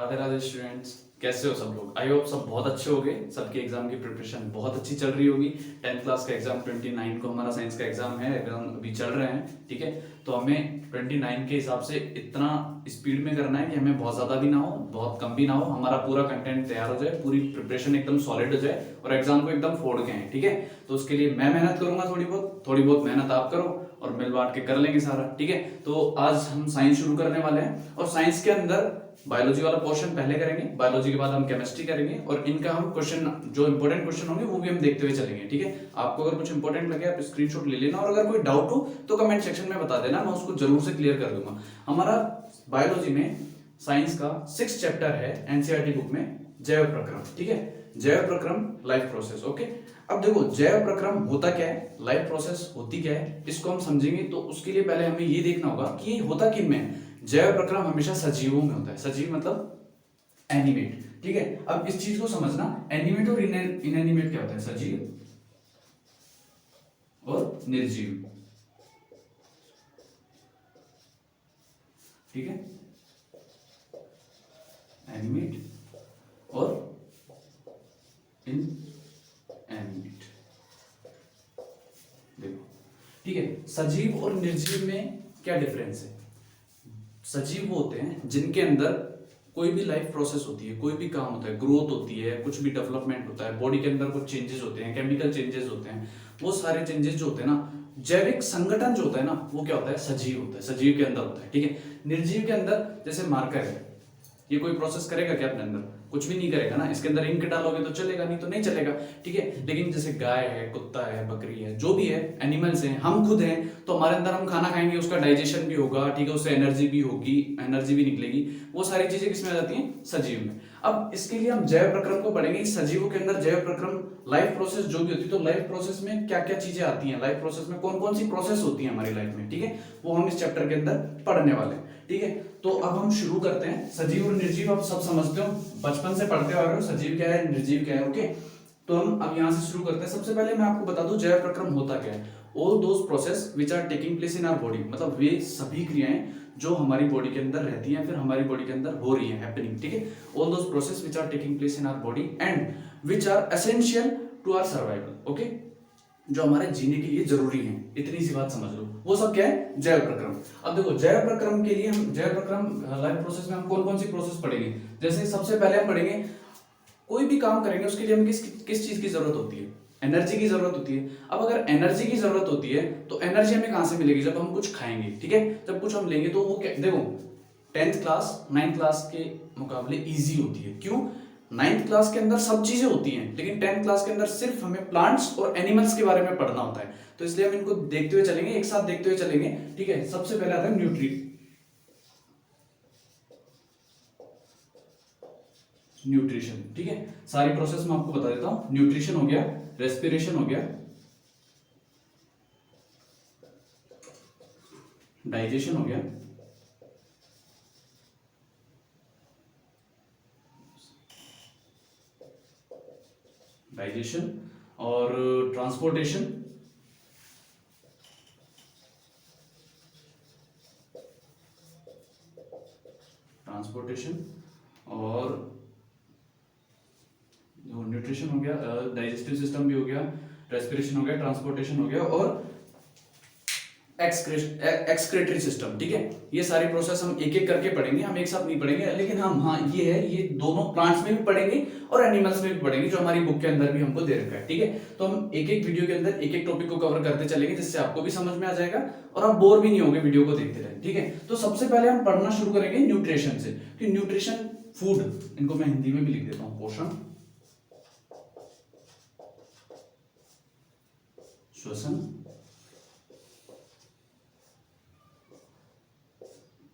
Radhe Radhe students, कैसे हो सब लोग। आई होप सब बहुत अच्छे हो गए। सबके एग्जाम की प्रिपरेशन बहुत अच्छी चल रही होगी। 10th क्लास का एग्जाम 29 को हमारा साइंस का एग्जाम है, एग्जाम अभी चल रहे हैं। ठीक है, तो हमें 29 के हिसाब से इतना स्पीड में करना है कि हमें बहुत ज़्यादा भी ना हो, बहुत कम भी ना हो। हमारा पूरा कंटेंट तैयार हो जाए, पूरी प्रिपरेशन एकदम सॉलिड हो जाए और एग्जाम को एकदम फोड़ के आए। ठीक है, तो उसके लिए मैं मेहनत करूंगा, थोड़ी बहुत मेहनत आप करो और मिल बांट के कर लेंगे सारा। ठीक है, तो आज हम साइंस शुरू करने वाले हैं और साइंस के अंदर बायोलॉजी वाला पोर्शन पहले करेंगे, बायोलॉजी के बाद हम केमिस्ट्री करेंगे और इनका हम क्वेश्चन, जो इंपॉर्टेंट क्वेश्चन होंगे वो भी हम देखते हुए चलेंगे। ठीक है, आपको अगर कुछ इंपॉर्टेंट लगे आप स्क्रीनशॉट ले लेना और अगर कोई डाउट हो तो कमेंट सेक्शन में बता देना, मैं उसको जरूर से क्लियर कर दूंगा। हमारा बायोलॉजी में साइंस का 6 चैप्टर है एनसीईआरटी बुक में, जैव प्रक्रम। ठीक है, जैव प्रक्रम लाइफ प्रोसेस। ओके, अब देखो जैव प्रक्रम होता क्या है, लाइफ प्रोसेस होती क्या है, इसको हम समझेंगे। तो उसके लिए पहले हमें ये देखना होगा कि ये होता किन में है। जैव प्रक्रम हमेशा सजीवों में होता है। सजीव मतलब एनिमेट। ठीक है, अब इस चीज को समझना, एनिमेट और इनएनिमेट क्या होता है, सजीव और निर्जीव। ठीक है, एनिमेट और इनएनिमेट। देखो, ठीक है, सजीव और निर्जीव में क्या डिफरेंस है। सजीव वो होते हैं जिनके अंदर कोई भी लाइफ प्रोसेस होती है, कोई भी काम होता है, ग्रोथ होती है, कुछ भी डेवलपमेंट होता है, बॉडी के अंदर कुछ चेंजेस होते हैं, केमिकल चेंजेस होते हैं, वो सारे चेंजेस जो होते हैं ना, जैविक संगठन जो होता है ना, वो क्या होता है, सजीव होता है, सजीव के अंदर होता है। ठीक है, निर्जीव के अंदर जैसे मार्कर है, ये कोई प्रोसेस करेगा क्या अपने अंदर, कुछ भी नहीं करेगा ना। इसके अंदर इंक डालोगे तो चलेगा, नहीं तो नहीं चलेगा। ठीक है, लेकिन जैसे गाय है, कुत्ता है, बकरी है, जो भी है, एनिमल्स हैं, हम खुद हैं, तो हमारे अंदर हम खाना खाएंगे, उसका डाइजेशन भी होगा। ठीक है, उससे एनर्जी भी होगी, एनर्जी भी निकलेगी। वो सारी चीजें किसमें आ जाती हैं, सजीव में। अब इसके लिए हम जैव प्रक्रम को पढ़ेंगे। सजीवों के अंदर जैव प्रक्रम लाइफ प्रोसेस जो भी होती है, तो लाइफ प्रोसेस में क्या क्या चीजें आती हैं, लाइफ प्रोसेस में कौन कौन सी प्रोसेस होती है हमारी लाइफ में। ठीक है, वो हम इस चैप्टर के अंदर पढ़ने वाले हैं। ठीक है, तो अब हम शुरू करते हैं। सजीव और निर्जीव आप सब समझते हो, बचपन से पढ़ते आ रहे हो, सजीव क्या है, निर्जीव क्या है। ओके, तो हम अब यहां से शुरू करते हैं। सबसे पहले मैं आपको बता दूं जैव प्रक्रम होता क्या है। All those process which are taking place in our body, मतलब वे सभी क्रियाएं जो हमारी बॉडी के अंदर रहती हैं, फिर हमारी बॉडी के अंदर हो रही है, हैपनिंग। ठीक है, all those process which are taking place in our body and which are essential to our survival. Okay, जो हमारे जीने के लिए जरूरी है, इतनी सी बात समझ लो, वो सब क्या है, जैव प्रक्रम। अब देखो जैव प्रक्रम के लिए हम जैव प्रक्रम लाइफ प्रोसेस में हम कौन कौन सी प्रोसेस पढ़ेंगे। जैसे सबसे पहले हम पढ़ेंगे, कोई भी काम करेंगे उसके लिए हमें किस चीज की जरूरत होती है, एनर्जी की जरूरत होती है। अब अगर एनर्जी की जरूरत होती है तो एनर्जी हमें कहां से मिलेगी, जब हम कुछ खाएंगे। ठीक है, जब कुछ हम लेंगे तो वो क्या, देखो 10th क्लास 9th क्लास के मुकाबले इजी होती है। क्यों, 9th क्लास के अंदर सब चीजें होती हैं, लेकिन 10th क्लास के अंदर सिर्फ हमें प्लांट्स और एनिमल्स के बारे में पढ़ना होता है। तो इसलिए हम इनको देखते हुए चलेंगे, एक साथ देखते हुए चलेंगे। ठीक है, सबसे पहले आता है न्यूट्रिशन। ठीक है, सारी प्रोसेस मैं आपको बता देता हूं। न्यूट्रिशन हो गया, रेस्पिरेशन हो गया, डाइजेशन हो गया, और ट्रांसपोर्टेशन, और न्यूट्रिशन हो गया, डाइजेस्टिव सिस्टम भी हो गया, रेस्पिरेशन हो गया, ट्रांसपोर्टेशन हो गया और एक्सक्रेटरी सिस्टम। ठीक है, ये सारी प्रोसेस हम एक एक करके पढ़ेंगे, हम एक साथ नहीं पढ़ेंगे, लेकिन हम हाँ ये है, ये दोनों प्लांट्स में भी पढ़ेंगे और एनिमल्स में भी पढ़ेंगे, जो हमारी बुक के अंदर भी हमको दे रखा है। ठीक है, तो हम एक एक वीडियो के अंदर एक एक टॉपिक को कवर करते चलेंगे, जिससे आपको भी समझ में आ जाएगा और आप बोर भी नहीं होंगे वीडियो को देखते रहे। ठीक है, तो सबसे पहले हम पढ़ना शुरू करेंगे न्यूट्रिशन से, कि न्यूट्रिशन फूड, इनको मैं हिंदी में भी लिख देता हूं, पोषण, श्वसन,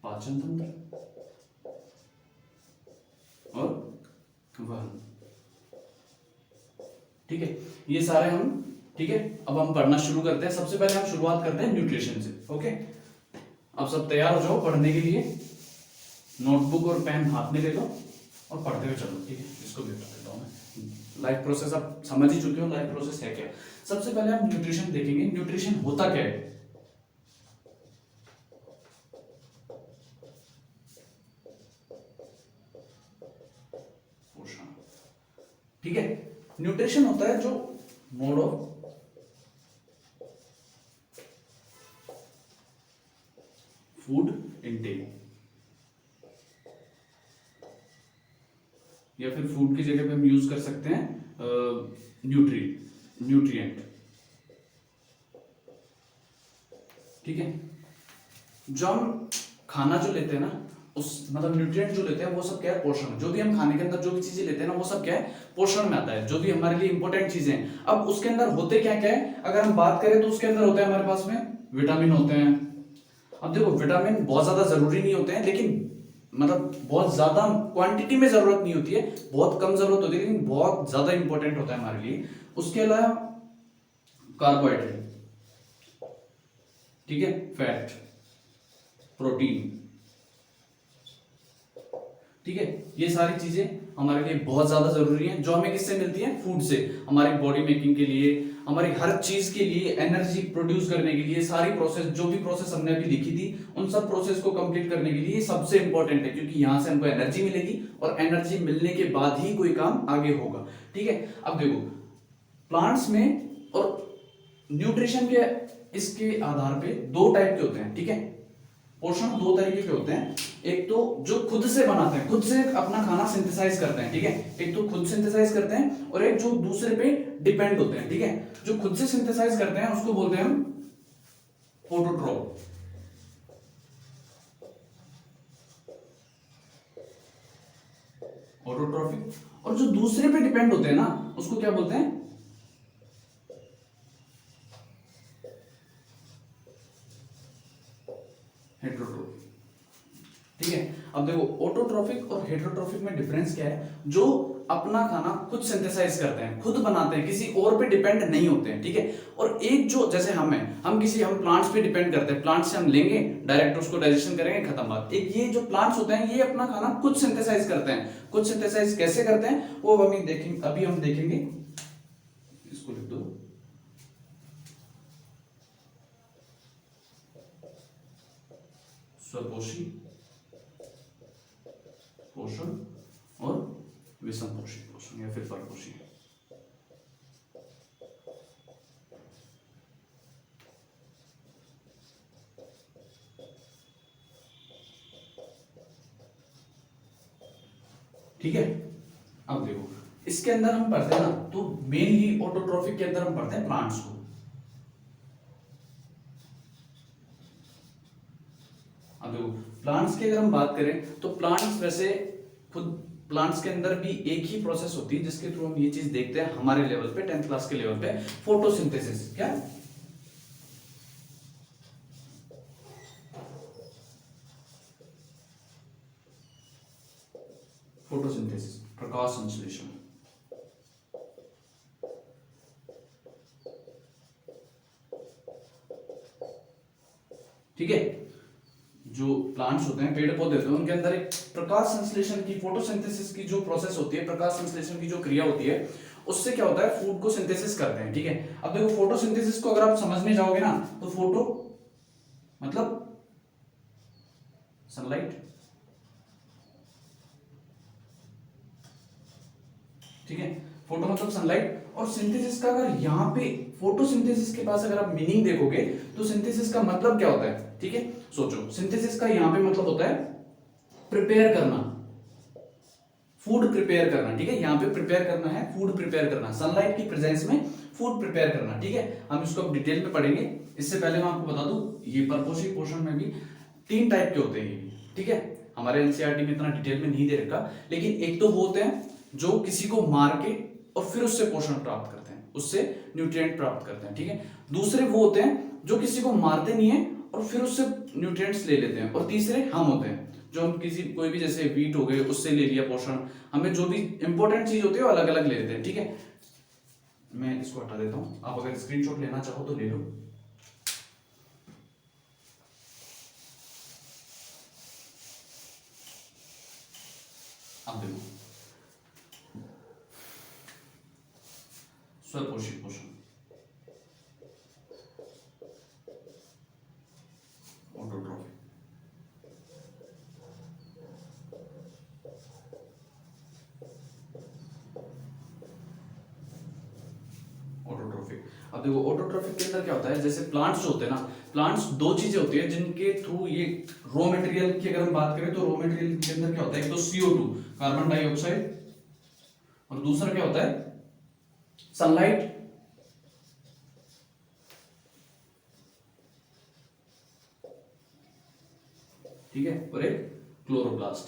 पाचन तंत्र और वहन। ठीक है, ये सारे हम, ठीक है, अब हम पढ़ना शुरू करते हैं। सबसे पहले हम शुरुआत करते हैं न्यूट्रिशन से। ओके, अब सब तैयार हो जाओ पढ़ने के लिए, नोटबुक और पेन हाथ में ले लो और पढ़ते हुए चलो। ठीक है, इसको भी बता देता हूं मैं। लाइफ प्रोसेस आप समझ ही चुके हो, लाइफ प्रोसेस है क्या। सबसे पहले हम न्यूट्रिशन देखेंगे, न्यूट्रिशन होता क्या है। ठीक है। न्यूट्रिशन होता है जो मोड ऑफ फूड इनटेक, या फिर फूड की जगह पे हम यूज कर सकते हैं न्यूट्रिएंट। ठीक है। जो हम खाना जो लेते हैं ना, उस मतलब न्यूट्रिएंट जो लेते हैं वो सब क्या है, पोषण। जो भी हम खाने के अंदर जो भी चीजें लेते हैं ना, वो सब क्या है, पोषण में आता है, जो भी हमारे लिए इंपॉर्टेंट चीजें हैं। अब उसके अंदर होते क्या क्या है, अगर हम बात करें तो उसके अंदर होते हैं हमारे पास में विटामिन होते हैं। अब देखो विटामिन बहुत ज्यादा जरूरी नहीं होते हैं, लेकिन मतलब बहुत ज्यादा क्वांटिटी में जरूरत नहीं होती है, बहुत कम जरूरत होती है, लेकिन बहुत ज्यादा इंपॉर्टेंट होता है हमारे लिए। उसके अलावा कार्बोहाइड्रेट, ठीक है, फैट, प्रोटीन, ठीक है, ये सारी चीजें हमारे लिए बहुत ज्यादा जरूरी हैं, जो हमें किससे मिलती है, फूड से। हमारी बॉडी मेकिंग के लिए, हमारी हर चीज के लिए, एनर्जी प्रोड्यूस करने के लिए, सारी प्रोसेस, जो भी प्रोसेस हमने अभी लिखी थी, उन सब प्रोसेस को कंप्लीट करने के लिए ये सबसे इंपॉर्टेंट है, क्योंकि यहां से हमको एनर्जी मिलेगी और एनर्जी मिलने के बाद ही कोई काम आगे होगा। ठीक है। अब देखो प्लांट्स में और न्यूट्रिशन के इसके आधार पे दो टाइप के होते हैं। ठीक है। पोषण दो तरीके के होते हैं, एक तो जो खुद से बनाते हैं, खुद से अपना खाना सिंथेसाइज करते हैं। ठीक है। एक तो खुद सिंथेसाइज करते हैं, और एक जो दूसरे पे डिपेंड होते हैं। ठीक है। जो खुद से सिंथेसाइज करते हैं उसको बोलते हैं हम ऑटोट्रॉफ। ऑटोट्रॉफिक। और जो दूसरे पे डिपेंड होते हैं ना, उसको क्या बोलते हैं, हेट्रोट्रोफिक। ठीक है। अब देखो ऑटोट्रॉफिक और हेट्रोट्रॉफिक में डिफरेंस क्या है, जो अपना खाना खुद सिंथेसाइज करते हैं, खुद बनाते हैं, किसी और पे डिपेंड नहीं होते हैं। ठीक है। और एक जो जैसे हम प्लांट्स पे डिपेंड करते हैं, प्लांट से हम लेंगे डायरेक्ट, उसको डाइजेशन करेंगे, खत्म बात। एक ये जो प्लांट्स होते हैं, ये अपना खाना खुद सिंथेसाइज करते हैं। खुद सिंथेसाइज कैसे करते हैं वो अभी हम देखेंगे। इसको लिख दो, स्वपोषी, पोषण और विषम पोषी पोषण, या फिर परपोषी। ठीक है। अब देखो इसके अंदर हम पढ़ते हैं ना, तो मेनली ऑटोट्रॉफिक के अंदर हम पढ़ते हैं प्लांट्स को। अब देखो प्लांट्स की अगर हम बात करें तो प्लांट्स वैसे खुद प्लांट्स के अंदर भी एक ही प्रोसेस होती है, जिसके थ्रू हम ये चीज देखते हैं हमारे लेवल पे, 10th क्लास के लेवल पे, फोटोसिंथेसिस। क्या? फोटोसिंथेसिस, प्रकाश संश्लेषण। ठीक है। जो प्लांट्स होते हैं, पेड़ पौधे होते हैं, उनके अंदर एक प्रकाश संश्लेषण की, फोटोसिंथेसिस की जो प्रोसेस होती है, प्रकाश संश्लेषण की जो क्रिया होती है, उससे क्या होता है, फूड को सिंथेसिस करते हैं। ठीक है। अब देखो फोटोसिंथेसिस को अगर आप समझने जाओगे ना, तो फोटो मतलब सनलाइट। ठीक है। फोटो मतलब सनलाइट, और सिंथेसिस का अगर यहाँ पे फोटोसिंथेसिस के पास अगर आप मीनिंग देखोगे, तो सिंथेसिस का मतलब क्या होता है। ठीक है। सोचो, सिंथेसिस का यहाँ पे मतलब होता है प्रिपेयर करना, फूड प्रिपेयर करना। ठीक है। यहाँ पे प्रिपेयर करना है, फूड प्रिपेयर करना, सनलाइट की प्रेजेंस में फूड प्रिपेयर करना। ठीक है। हम इसको अब डिटेल में पढ़ेंगे। इससे पहले मैं आपको बता दूं, ये परपोषी पोषण में भी 3 टाइप के होते हैं। ठीक है। हमारे एनसीईआरटी में इतना डिटेल में नहीं दे रखा, लेकिन एक तो वो होते हैं जो किसी को मार के और फिर उससे पोषण प्राप्त करते हैं, उससे न्यूट्रिएंट प्राप्त करते हैं। ठीक है। दूसरे वो होते हैं जो किसी को मारते नहीं है और फिर उससे न्यूट्रिएंट्स ले लेते हैं। और तीसरे हम होते हैं जो हम कोई भी जैसे वीट हो गए, उससे ले लिया पोषण, हमें जो भी इंपॉर्टेंट चीज होती है वो अलग अलग ले लेते हैं। ठीक है। मैं इसको हटा देता हूं, आप अगर स्क्रीनशॉट लेना चाहो तो ले लो। अब देखो स्वपोषी पोषण, ऑटोट्रॉफी। अब देखो ऑटोट्रॉफिक के अंदर क्या होता है, जैसे प्लांट्स जो होते हैं ना, प्लांट्स दो चीजें होती है जिनके थ्रू ये रॉ मटेरियल की अगर हम बात करें तो रॉ मटेरियल के अंदर क्या होता है, एक तो CO2 कार्बन डाइऑक्साइड, और दूसरा क्या होता है सनलाइट, ठीक है, और एक क्लोरोप्लास्ट।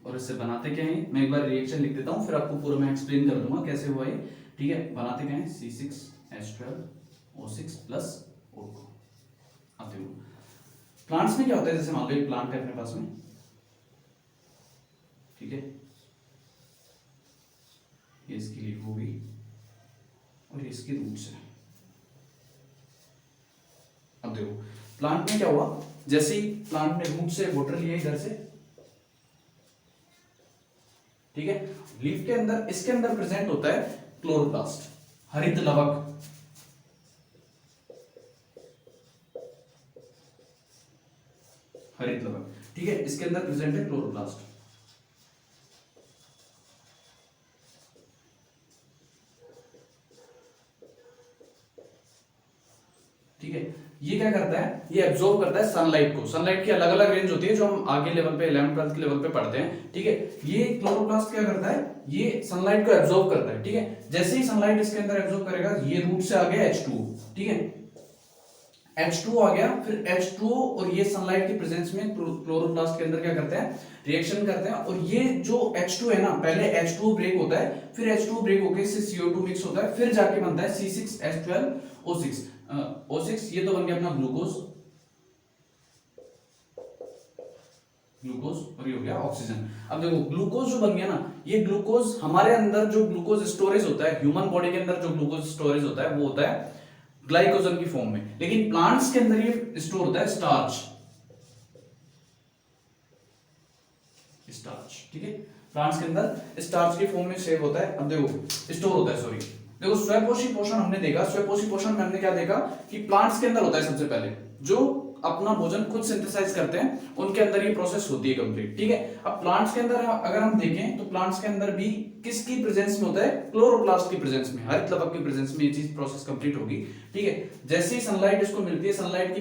और इससे बनाते क्या है, मैं एक बार रिएक्शन लिख देता हूं, फिर आपको पूरा मैं एक्सप्लेन कर दूंगा कैसे हुआ ये, ठीक है। बनाते क्या है, C6H12O6 प्लस O2। अब देखो प्लांट्स में क्या होता है, जैसे मान लो एक प्लांट है अपने पास में, ठीक है, ये इसकी लीफ होगी और ये इसकी रूट्स है। अब देखो प्लांट में क्या हुआ, जैसे ही प्लांट ने रूट से वाटर लिया इधर से, ठीक है, लीफ के अंदर इसके अंदर प्रेजेंट होता है क्लोरोप्लास्ट, हरित लवक, हरित लवक, ठीक है, इसके अंदर प्रेजेंट है क्लोरोप्लास्ट। ठीक है, ये क्या करता है, ये एब्जॉर्ब करता है सनलाइट को। सनलाइट की अलग अलग रेंज होती है जो हम आगे लेवल पे 11th 12th के लेवल पे पढ़ते हैं, ठीक है। ये क्लोरोप्लास्ट क्या करता है, ये सनलाइट को एब्जॉर्ब करता है, ठीक है। जैसे ही सनलाइट इसके अंदर एब्जॉर्ब करेगा, ये रूट से आ गया H2, ठीक है, H2 आ गया, फिर H2 और ये सनलाइट की प्रेजेंस में क्लोरोप्लास्ट के अंदर क्या करते हैं, रिएक्शन करते हैं, और ये जो H2 है ना, पहले H2 ब्रेक होता है, फिर H2 ब्रेक होकर इससे CO2 मिक्स होता है, फिर जाके बनता है C6H12O6। O6 ये तो बन गया अपना ग्लूकोज, ग्लूकोज, और ये हो गया ऑक्सीजन। अब देखो ग्लूकोज जो बन गया ना, ये ग्लूकोज हमारे अंदर जो ग्लूकोज स्टोरेज होता है, ह्यूमन बॉडी के अंदर जो ग्लूकोज स्टोरेज होता है वो होता है ग्लाइकोजन की फॉर्म में, लेकिन प्लांट्स के अंदर ये स्टोर होता है स्टार्च, स्टार्च, ठीक है, प्लांट्स के अंदर स्टार्च की फॉर्म में सेव होता है। अब देखो स्टोर होता है, सॉरी, देखो स्वपोषी पोषण हमने देखा, स्वपोषी पोषण में हमने क्या देखा कि प्लांट्स के अंदर होता है सबसे पहले, जो अपना भोजन खुद सिंथेसाइज करते हैं उनके अंदर ये प्रोसेस होती है कंप्लीट, ठीक है। अब प्लांट्स के अंदर अगर हम देखें तो प्लांट्स के अंदर भी किसकी प्रेजेंस में होता है, क्लोरोप्लास्ट की प्रेजेंस में, हरित लवक की प्रेजेंस में ये चीज प्रोसेस कंप्लीट होगी, ठीक है। जैसे ही सनलाइट इसको मिलती है, सनलाइट